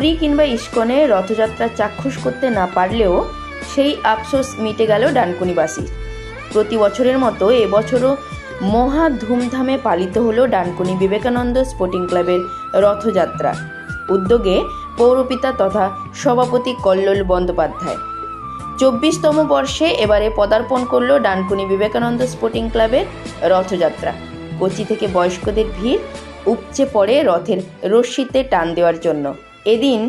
পুরী কিংবা ইস্কনে রথযাত্রা চাক্ষুষ করতে না পারলেও সেই আফসোস মিটে গেল ডানকুনিবাসী। প্রতি বছরের মতো এবছরও মহা ধুমধামে পালিত হলো ডানকুনি বিবেকানন্দ স্পোর্টিং ক্লাবের রথযাত্রা। উদ্যোগে পৌরপিতা তথা সভাপতি কল্লোল বন্দ্যোপাধ্যায়। 24তম বর্ষে এবারে পদার্পণ করল ডানকুনি বিবেকানন্দ স্পোর্টিং ক্লাবের রথযাত্রা। কচি থেকে বয়স্কদের ভিড় উপচে পড়ে রথের রশ্মিতে টান দেওয়ার জন্য। এদিন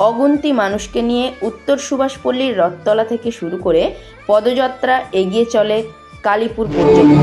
অগুন্তি মানুষকে নিয়ে উত্তর সুভাষপল্লীর রথতলা থেকে শুরু করে পদযাত্রা এগিয়ে চলে কালীপুর পর্যন্ত।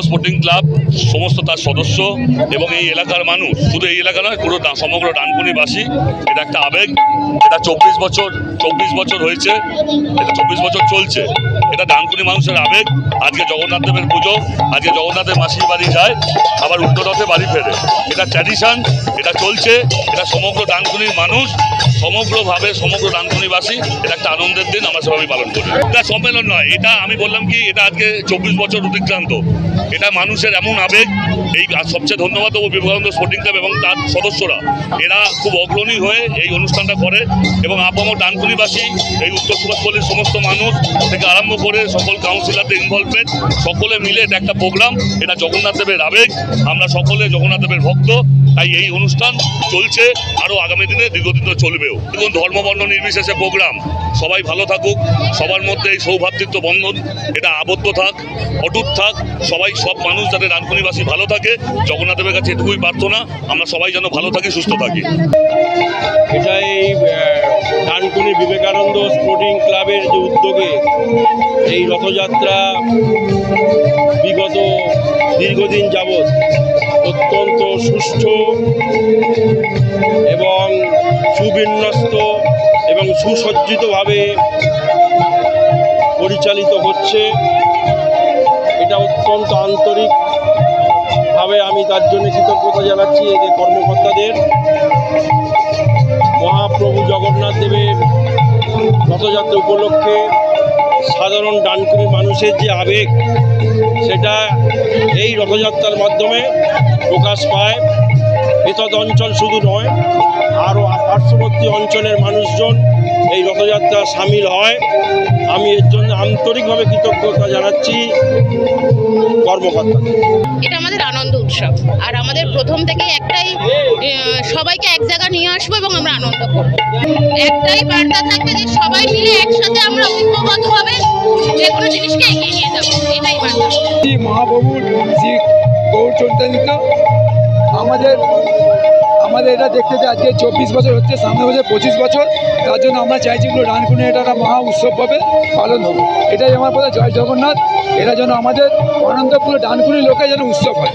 স্পোর্টিং ক্লাব সমস্ত তার সদস্য এবং এই এলাকার মানুষ, শুধু এই এলাকা নয়, পুরো সমগ্র ডানকুনিবাসী, এটা একটা আবেগ। এটা 24 বছর হয়েছে, এটা 24 বছর চলছে। এটা ডানকুনি মানুষের আবেগ। আজকে জগন্নাথ দেবের পুজো, আজকে জগন্নাথের মাসির বাড়ি যায়, আবার উল্টো রথে বাড়ি ফেরে। এটা ট্র্যাডিশন, এটা চলছে। এটা সমগ্র ডানকুনির মানুষ, সমগ্রভাবে সমগ্র ডানকুনিবাসী, এটা একটা আনন্দের দিন আমরা সবাই পালন করি। এটা সম্মেলন নয়, এটা আমি বললাম কি, এটা আজকে 24 বছর অতিক্রান্ত। এটা মানুষের এমন আবেগ। এই সবচেয়ে ধন্যবাদ দেবো বিবেকানন্দ স্পোর্টিং ক্লাব এবং তার সদস্যরা। এরা খুব অগ্রণী হয়ে এই অনুষ্ঠানটা করে এবং আপামর ডানকুনিবাসী, এই উত্তর সুভাষপল্লীর সমস্ত মানুষ থেকে আরম্ভ করে সকল কাউন্সিলরদের ইনভলভমেন্ট, সকলে মিলে এটা একটা প্রোগ্রাম। এটা জগন্নাথ দেবের আবেগ। আমরা সকলে জগন্নাথ দেবের ভক্ত, তাই এই অনুষ্ঠান চলছে, আরও আগামী দিনে দীর্ঘদিন চলবেও। এবং ধর্মবর্ণ নির্বিশেষে প্রোগ্রাম, সবাই ভালো থাকুক, সবার মধ্যে এই সৌভ্রাতৃত্ব বন্ধন এটা আবদ্ধ থাক, অটুট থাক। সব মানুষ যাতে ডানকুনিবাসী ভালো থাকে, জগন্নাথ দেবের কাছে এটুকুই প্রার্থনা, আমরা সবাই যেন ভালো থাকি, সুস্থ থাকি। এটাই ডানকুনি বিবেকানন্দ স্পোর্টিং ক্লাবের যে উদ্যোগে এই রথযাত্রা বিগত দীর্ঘদিন যাবৎ অত্যন্ত সুষ্ঠু এবং সুবিন্যস্ত এবং সুসজ্জিতভাবে পরিচালিত হচ্ছে। এটা অত্যন্ত আন্তরিকভাবে আমি তার জন্য কৃতজ্ঞতা জানাচ্ছি এদের কর্মকর্তাদের। মহাপ্রভু জগন্নাথ দেবের রথযাত্রা উপলক্ষে সাধারণ ডানকুনি মানুষের যে আবেগ, সেটা এই রথযাত্রার মাধ্যমে প্রকাশ পায়। এতদ অঞ্চল শুধু নয়, আরও পার্শ্ববর্তী অঞ্চলের মানুষজন এই রথযাত্রা সামিল হয়। আমি এর জন্য আন্তরিকভাবে কৃতজ্ঞতা জানাচ্ছি কর্মকর্তাদের। এটা আমাদের আনন্দ উৎসব, আর আমাদের প্রথম থেকে একটাই, সবাইকে এক জায়গা নিয়ে আসবো এবং আমরা আনন্দ করব। একটাই বার্তা থাকবে যে সবাই মিলে একসাথে আমরা ঐক্যবদ্ধভাবে যে কোনো জিনিসকে এগিয়ে নিয়ে যাবো, এটাই বার্তা। মহাপ্রভুর শ্রী গৌর চৈতন্য আমাদের এটা দেখতে যে আজকে 24 বছর হচ্ছে, সামনে বছর 25 বছর। তার জন্য আমরা চাইছি পুরো ডানকুনি এটা একটা মহা উৎসবভাবে পালন হবে। এটাই আমার কথা, জয় জগন্নাথ। এটা যেন আমাদের আনন্দ, পুরো ডানকুনি লোকে যেন উৎসব হয়।